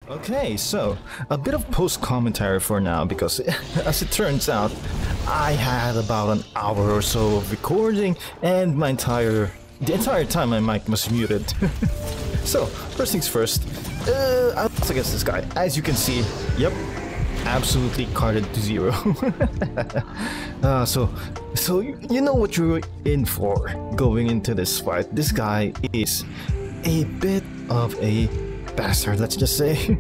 Okay, so a bit of post-commentary for now because as it turns out, I had about an hour or so of recording and the entire time my mic was muted. So, first things first, I was against this guy. As you can see, yep, absolutely carded to 0. So you know what you're in for going into this fight. This guy is a bit of a bastard, let's just say.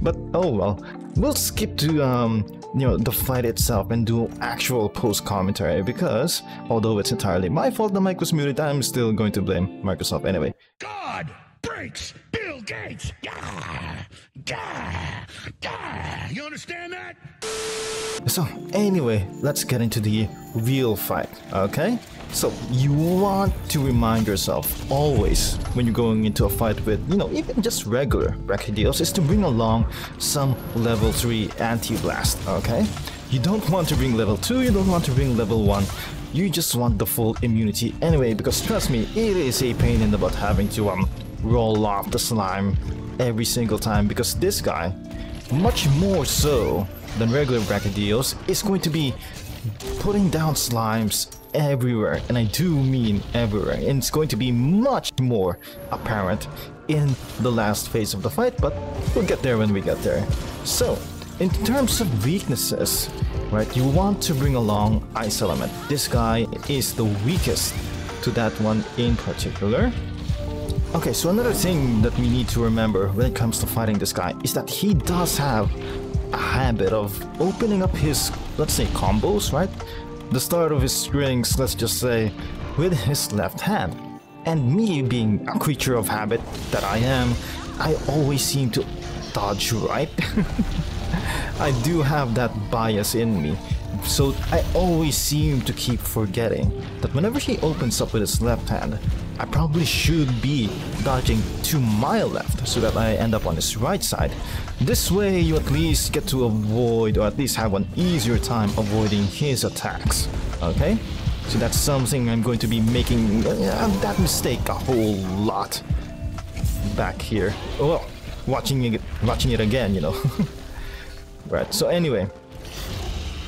But oh well, we'll skip to the fight itself and do actual post commentary because although it's entirely my fault the mic was muted, I'm still going to blame Microsoft anyway. God breaks Bill Gates. Gah, gah, gah. You understand that? So anyway, let's get into the real fight, okay? So you want to remind yourself always when you're going into a fight with, even just regular Brachydios is to bring along some level 3 anti-blast, okay? You don't want to bring level 2, you don't want to bring level 1, you just want the full immunity anyway, because trust me, it is a pain in the butt having to roll off the slime every single time, because this guy, much more so than regular Brachydios, is going to be putting down slimes everywhere, and I do mean everywhere, and it's going to be much more apparent in the last phase of the fight, but we'll get there when we get there. So, in terms of weaknesses, right, you want to bring along Ice Element. This guy is the weakest to that one in particular. Okay, so another thing that we need to remember when it comes to fighting this guy is that he does have a habit of opening up his, let's say, combos, right? The start of his strings, let's just say, with his left hand. And me being a creature of habit that I am, I always seem to dodge right. I do have that bias in me, so I always seem to keep forgetting that whenever he opens up with his left hand, I probably should be dodging to my left so that I end up on his right side. This way you at least get to avoid, or at least have an easier time avoiding his attacks, okay? So that's something I'm going to be making that mistake a whole lot back here. Well, watching it again, Right, so anyway,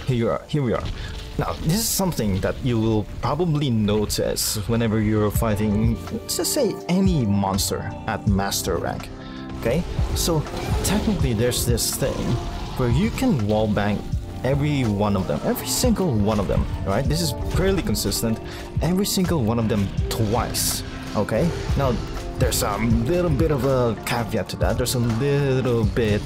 here we are. Now, this is something that you will probably notice whenever you're fighting, let's just say, any monster at master rank, okay? So, technically there's this thing where you can wallbang every one of them, every single one of them, right? This is fairly consistent, every single one of them twice, okay? Now, there's a little bit of a caveat to that, there's a little bit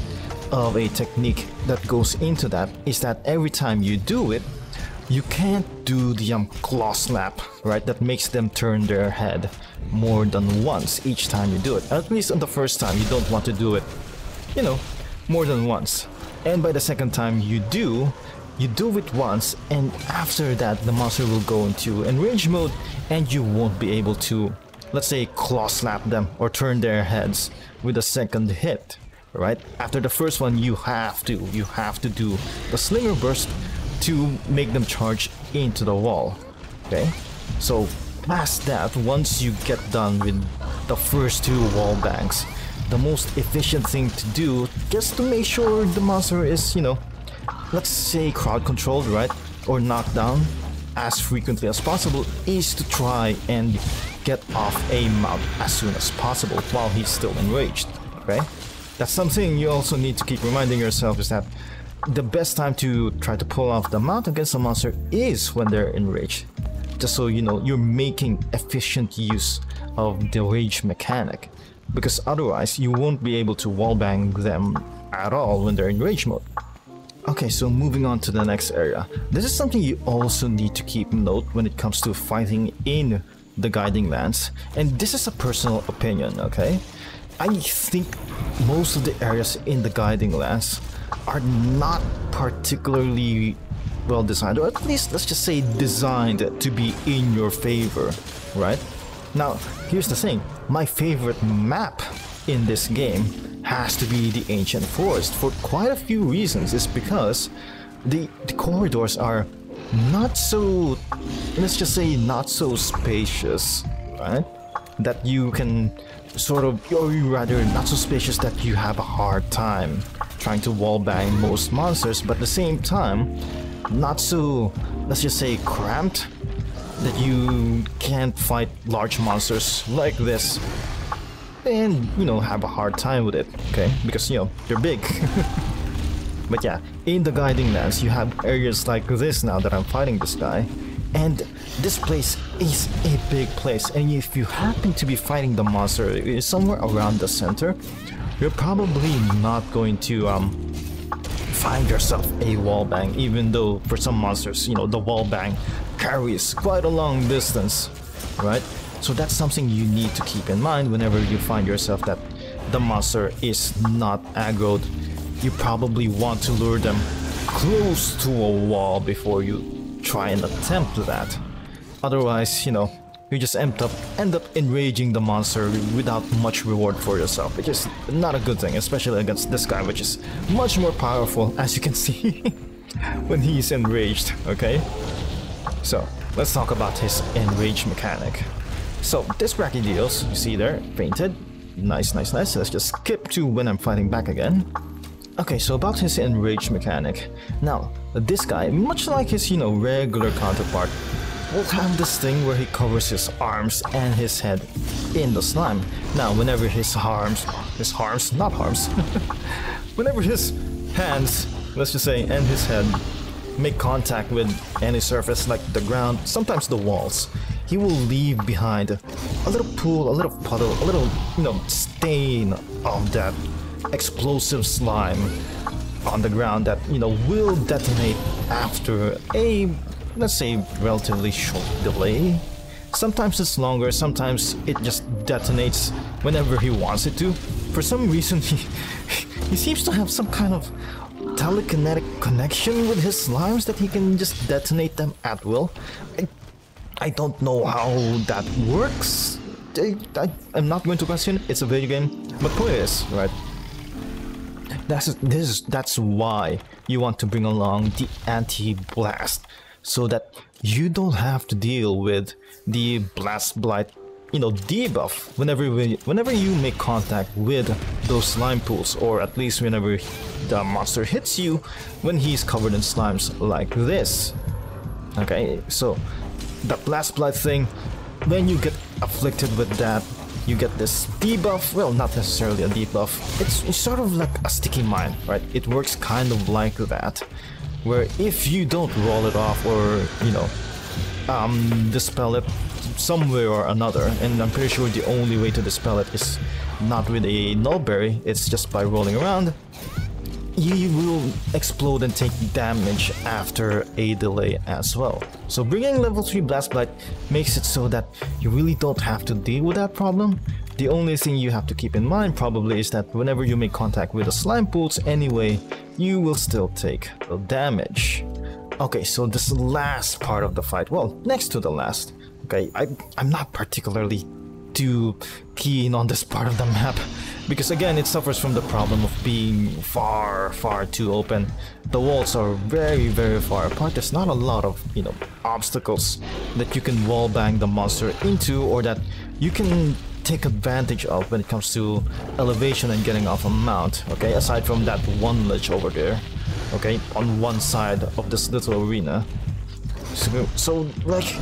of a technique that goes into that, is that every time you do it, you can't do the claw slap, right? That makes them turn their head more than once each time you do it. At least on the first time, you don't want to do it, more than once. And by the second time you do it once, and after that, the monster will go into enrage mode, and you won't be able to, let's say, claw slap them or turn their heads with a second hit, right? After the first one, you have to do the Slinger Burst to make them charge into the wall, okay? So past that, once you get done with the first 2 wall bangs, the most efficient thing to do, just to make sure the monster is, let's say crowd controlled, right? Or knocked down as frequently as possible, is to try and get off a mount as soon as possible while he's still enraged, okay? That's something you also need to keep reminding yourself, is that the best time to try to pull off the mount against a monster is when they're enraged. Just so you know, you're making efficient use of the rage mechanic, because otherwise you won't be able to wallbang them at all when they're in rage mode. Okay, so moving on to the next area. This is something you also need to keep note when it comes to fighting in the Guiding Lands, and this is a personal opinion, okay? I think most of the areas in the Guiding Lands are not particularly well designed, or at least let's just say designed to be in your favor, right? Now, here's the thing, my favorite map in this game has to be the Ancient Forest for quite a few reasons. It's because the corridors are not so, let's just say, not so spacious, right? That you can sort of, or you rather not suspicious that you have a hard time trying to wallbang most monsters, but at the same time, not so, let's just say, cramped that you can't fight large monsters like this and, you know, have a hard time with it, okay? Because, you know, they're big. But yeah, in the guiding lands, you have areas like this now that I'm fighting this guy. And this place is a big place, and if you happen to be fighting the monster somewhere around the center, you're probably not going to find yourself a wallbang, even though for some monsters, you know, the wallbang carries quite a long distance, right? So that's something you need to keep in mind whenever you find yourself that the monster is not aggroed. You probably want to lure them close to a wall before you try and attempt that. Otherwise, you know, you just end up enraging the monster without much reward for yourself, which is not a good thing, especially against this guy, which is much more powerful, as you can see, when he's enraged, okay? So, let's talk about his enrage mechanic. So, this Brachydios, you see there, painted. Nice, nice, nice. Let's just skip to when I'm fighting back again. Okay, so about his enrage mechanic. Now, this guy, much like his, you know, regular counterpart, will have this thing where he covers his arms and his head in the slime. Now, whenever his whenever his hands, let's just say, and his head make contact with any surface like the ground, sometimes the walls, he will leave behind a little pool, a little puddle, a little, you know, stain of that explosive slime on the ground that, you know, will detonate after a, let's say, relatively short delay. Sometimes it's longer, sometimes it just detonates whenever he wants it to. For some reason, he seems to have some kind of telekinetic connection with his slimes that he can just detonate them at will. I don't know how that works. I'm not going to question it. It's a video game, but point is, right? That's why you want to bring along the anti-blast, so that you don't have to deal with the blast blight, you know, debuff whenever you make contact with those slime pools, or at least whenever the monster hits you when he's covered in slimes like this. Okay, so the blast blight thing, when you get afflicted with that, you get this debuff. Well, not necessarily a debuff. It's sort of like a sticky mine, right? It works kind of like that, where if you don't roll it off or, you know, dispel it some way or another, and I'm pretty sure the only way to dispel it is not with a nullberry, it's just by rolling around, you will explode and take damage after a delay as well. So bringing level 3 Blast Blight makes it so that you really don't have to deal with that problem. The only thing you have to keep in mind probably is that whenever you make contact with the slime pools anyway, you will still take the damage. Okay, so this last part of the fight, well, next to the last, okay, I'm not particularly too keen on this part of the map, because again, it suffers from the problem of being far too open. The walls are very far apart. There's not a lot of, you know, obstacles that you can wallbang the monster into, or that you can take advantage of when it comes to elevation and getting off a mount, okay, aside from that one ledge over there, okay, on one side of this little arena. So like,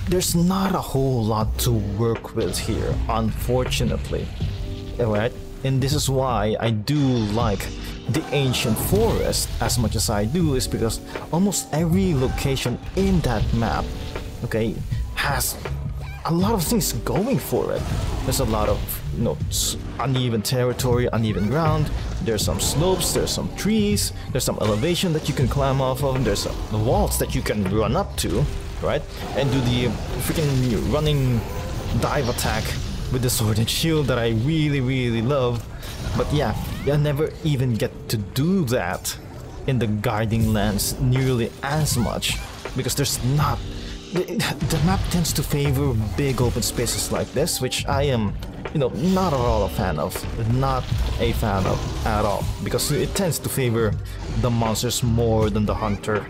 there's not a whole lot to work with here, unfortunately. Alright, and this is why I do like the ancient forest as much as I do, is because almost every location in that map, okay, has a lot of things going for it. There's a lot of, you know, uneven territory, uneven ground. There's some slopes, there's some trees, there's some elevation that you can climb off of, there's some walls that you can run up to, right, and do the freaking running dive attack with the sword and shield that I really love. But yeah, I never even get to do that in the guarding lands nearly as much, because there's not, the map tends to favor big open spaces like this, which I am, you know, not at all a fan of, at all, because it tends to favor the monsters more than the hunter.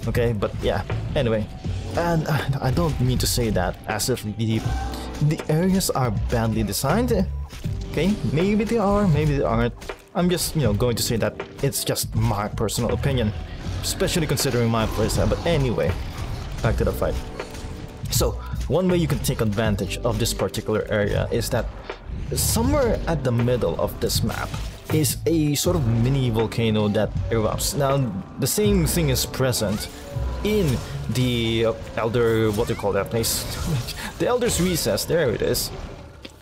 Okay, but yeah, anyway, and I don't mean to say that as if the the areas are badly designed. Okay, maybe they are, maybe they aren't. I'm just, going to say that it's just my personal opinion, especially considering my playstyle. But anyway, back to the fight. So, one way you can take advantage of this particular area is that somewhere at the middle of this map is a sort of mini volcano that erupts. Now, the same thing is present in the Elder, what do you call that place? The Elder's Recess, there it is.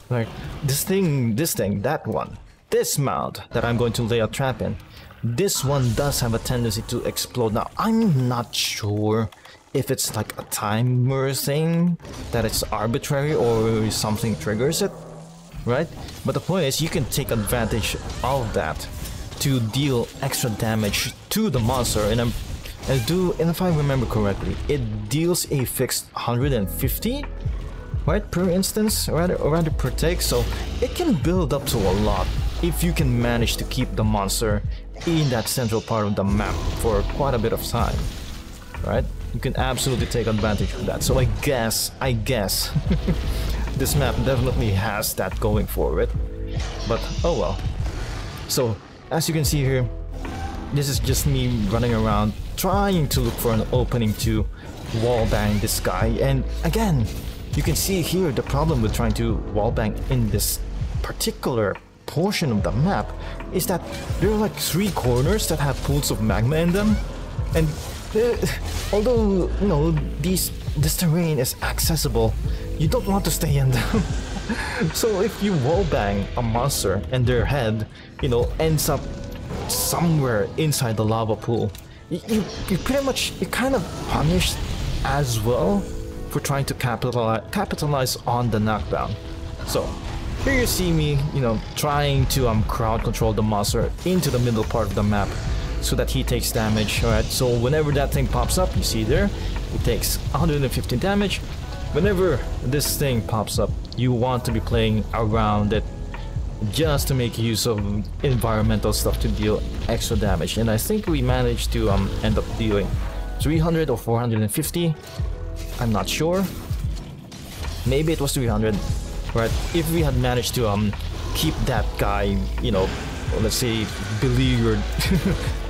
Like, this thing, that one. This mound that I'm going to lay a trap in, this one does have a tendency to explode. Now, I'm not sure if it's like a timer thing, that it's arbitrary or something triggers it, right? But the point is, you can take advantage of that to deal extra damage to the monster, and if I remember correctly, it deals a fixed 150, right, per instance, or rather per take, so it can build up to a lot if you can manage to keep the monster in that central part of the map for quite a bit of time, right? You can absolutely take advantage of that. So I guess this map definitely has that going for it, but oh well. So as you can see here, this is just me running around trying to look for an opening to wallbang this guy, and again, you can see here the problem with trying to wallbang in this particular portion of the map is that there are like 3 corners that have pools of magma in them, and although this terrain is accessible, you don't want to stay in them. So if you wallbang a monster and their head ends up somewhere inside the lava pool, you kind of punished as well for trying to capitalize on the knockdown. So here you see me, trying to crowd control the monster into the middle part of the map so that he takes damage. Alright, so whenever that thing pops up, you see there, it takes 150 damage. Whenever this thing pops up, you want to be playing around it just to make use of environmental stuff to deal extra damage. And I think we managed to end up dealing 300 or 450. I'm not sure. Maybe it was 300. Right, if we had managed to keep that guy, let's say beleaguered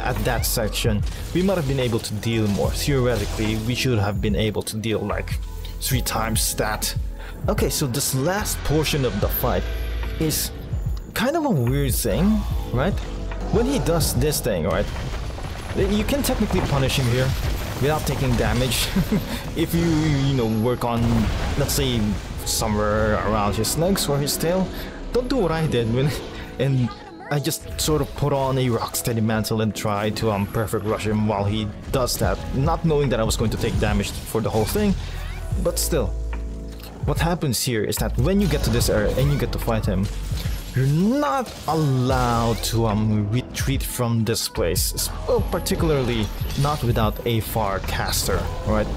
at that section, we might have been able to deal more. Theoretically, we should have been able to deal like 3 times that. Okay, so this last portion of the fight is kind of a weird thing, right? When he does this thing, right, you can technically punish him here without taking damage if you work on, let's say, somewhere around his legs or his tail. Don't do what I did and I just sort of put on a rocksteady mantle and try to perfect rush him while he does that, not knowing that I was going to take damage for the whole thing. But still, what happens here is that when you get to this area and you get to fight him, you're not allowed to retreat from this place, particularly not without a far caster, right?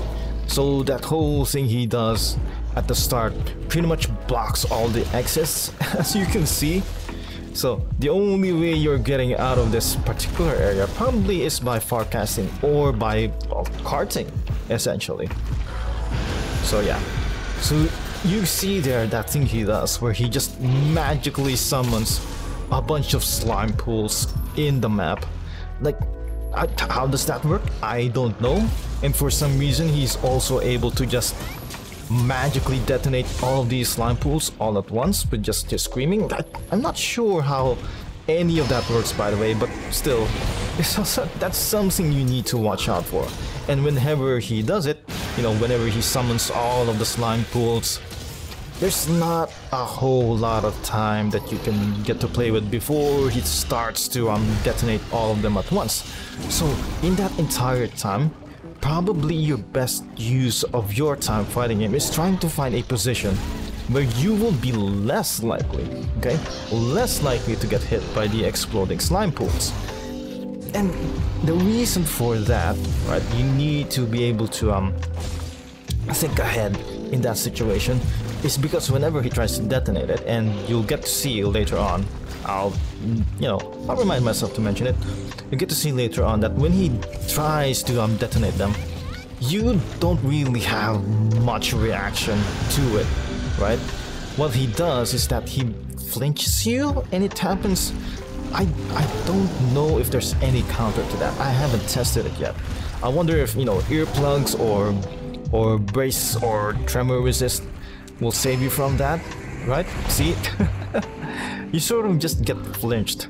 So that whole thing he does at the start pretty much blocks all the exits, as you can see. So the only way you're getting out of this particular area probably is by farcasting or by carting, essentially. So yeah, so you see there that thing he does where he just magically summons a bunch of slime pools in the map. Like, how does that work? I don't know. And for some reason he's also able to just magically detonate all of these slime pools all at once with just his screaming. I'm not sure how any of that works, by the way, but still, that's something you need to watch out for. And whenever he does it, whenever he summons all of the slime pools, there's not a whole lot of time that you can get to play with before he starts to detonate all of them at once. So in that entire time, probably your best use of your time fighting him is trying to find a position where you will be less likely, less likely to get hit by the exploding slime pools. And the reason for that, right, you need to be able to think ahead in that situation, is because whenever he tries to detonate it, and you'll get to see later on, I'll remind myself to mention it, you get to see later on that when he tries to detonate them, you don't really have much reaction to it. right? What he does is that he flinches you, and it happens. I don't know if there's any counter to that. I haven't tested it yet. I wonder if, you know, earplugs or brace or tremor resist will save you from that, right? See, you sort of just get flinched,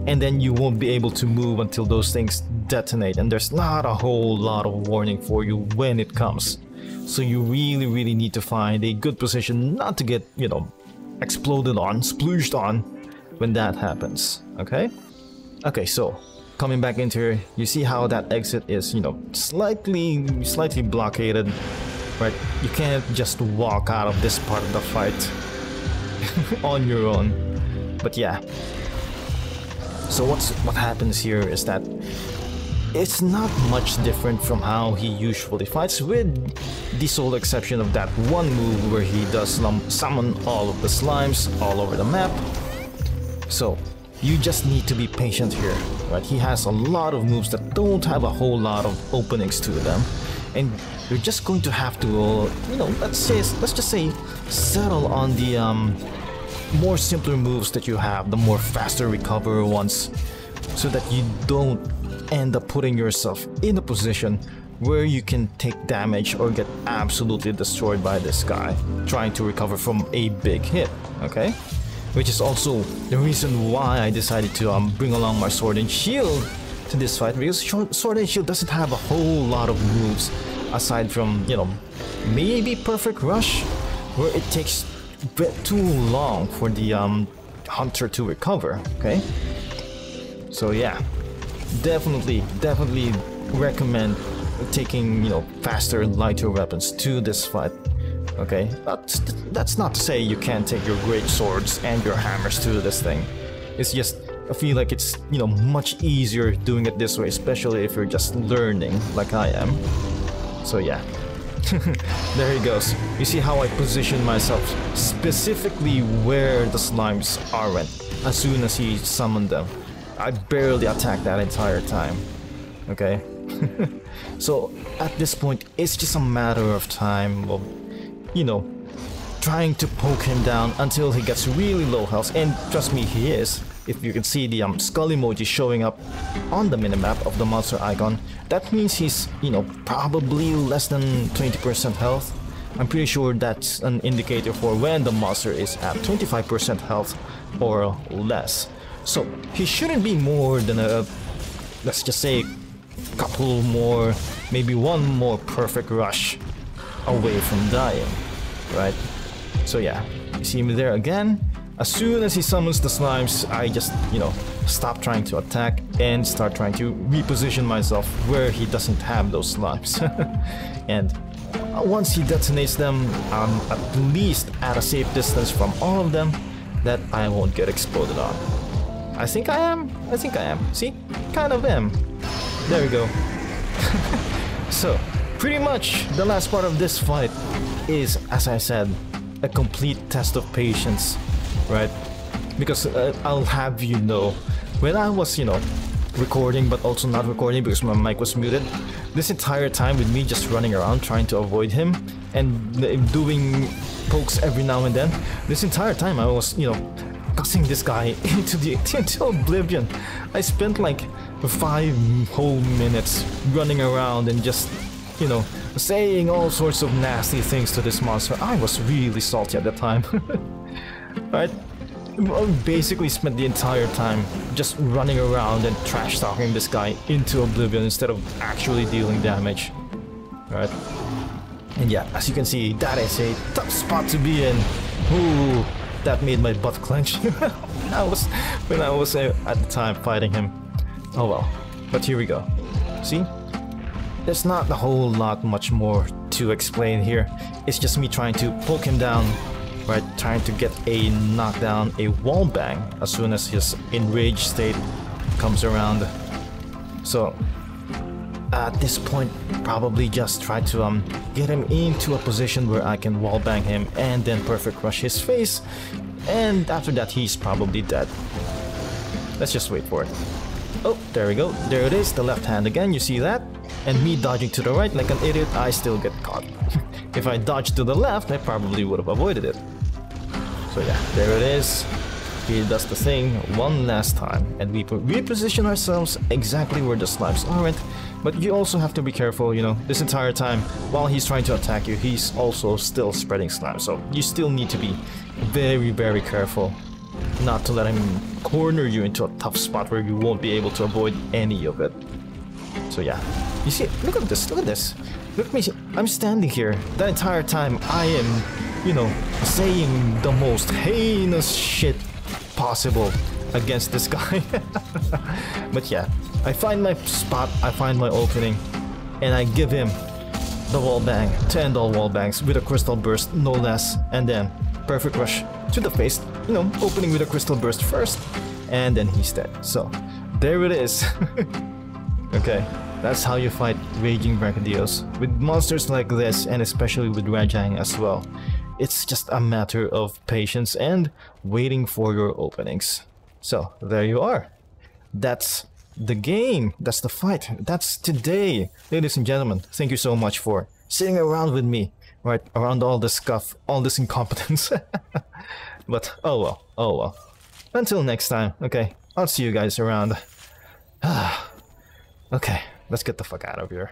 and then you won't be able to move until those things detonate, and there's not a whole lot of warning for you when it comes. So you really need to find a good position not to get, you know, exploded on, splooged on when that happens, okay? Okay, so coming back into here, you see how that exit is, you know, slightly blockaded, right? You can't just walk out of this part of the fight on your own. But yeah. So what happens here is that it's not much different from how he usually fights, with the sole exception of that one move where he does summon all of the slimes all over the map. So you just need to be patient here, right? He has a lot of moves that don't have a whole lot of openings to them, and you're just going to have to, you know, let's just say settle on the more simpler moves that you have, the more faster recover ones, so that you don't end up putting yourself in a position where you can take damage or get absolutely destroyed by this guy trying to recover from a big hit, okay? Which is also the reason why I decided to bring along my sword and shield to this fight, because sword and shield doesn't have a whole lot of moves aside from, you know, maybe perfect rush, where it takes a bit too long for the hunter to recover, okay? So yeah, definitely recommend taking, you know, faster, lighter weapons to this fight, okay? But that's not to say you can't take your great swords and your hammers to this thing. It's just, I feel like it's, you know, much easier doing it this way, especially if you're just learning like I am. So yeah. There he goes. You see how I position myself specifically where the slimes aren't as soon as he summoned them. I barely attacked that entire time, okay? So at this point, it's just a matter of time of, you know, trying to poke him down until he gets really low health. And trust me, he is. If you can see the skull emoji showing up on the minimap of the monster icon, that means he's, you know, probably less than 20% health. I'm pretty sure that's an indicator for when the monster is at 25% health or less. So he shouldn't be more than a, let's just say, couple more, maybe one more perfect rush away from dying, right? So yeah, you see me there again. As soon as he summons the slimes, I just, you know, stop trying to attack and start trying to reposition myself where he doesn't have those slimes. And once he detonates them, I'm at least at a safe distance from all of them that I won't get exploded on. I think I am. See? Kind of am. There we go. So, pretty much the last part of this fight is, as I said, a complete test of patience, right? Because I'll have you know, when I was, you know, recording but also not recording because my mic was muted, this entire time with me just running around trying to avoid him and doing pokes every now and then, this entire time I was, you know, cussing this guy into oblivion. I spent like 5 whole minutes running around and just, you know, saying all sorts of nasty things to this monster. I was really salty at the time. Right? I basically spent the entire time just running around and trash talking this guy into oblivion instead of actually dealing damage. Right? And yeah, as you can see, that is a tough spot to be in. Ooh, that made my butt clench when I was at the time fighting him. Oh well, but here we go. See? There's not a whole lot much more to explain here. It's just me trying to poke him down, right? Trying to get a knockdown, a wall bang as soon as his enraged state comes around. So at this point, probably just try to get him into a position where I can wall bang him and then perfect rush his face, and after that he's probably dead. Let's just wait for it. Oh, there we go. There it is, the left hand again, you see that? And me dodging to the right like an idiot, I still get caught. If I dodged to the left, I probably would have avoided it. So yeah, there it is. He does the thing one last time, and we reposition ourselves exactly where the slimes aren't. But you also have to be careful, you know, this entire time, while he's trying to attack you, he's also still spreading slime. So you still need to be very, very careful not to let him corner you into a tough spot where you won't be able to avoid any of it. So yeah, you see, look at this, look at this. Look at me, I'm standing here. That entire time I am, you know, saying the most heinous shit possible against this guy. But yeah, I find my spot, I find my opening, and I give him the wall bang to end all wall bangs with a crystal burst, no less, and then perfect rush to the face, you know, opening with a crystal burst first, and then he's dead. So there it is. Okay, that's how you fight Raging Brachydios. With monsters like this, and especially with Rajang as well, it's just a matter of patience and waiting for your openings. So there you are. That's the game. That's the fight. That's today. Ladies and gentlemen, thank you so much for sitting around with me, right, around all this scuff, all this incompetence. But oh well, oh well. Until next time, okay, I'll see you guys around. Okay, let's get the fuck out of here.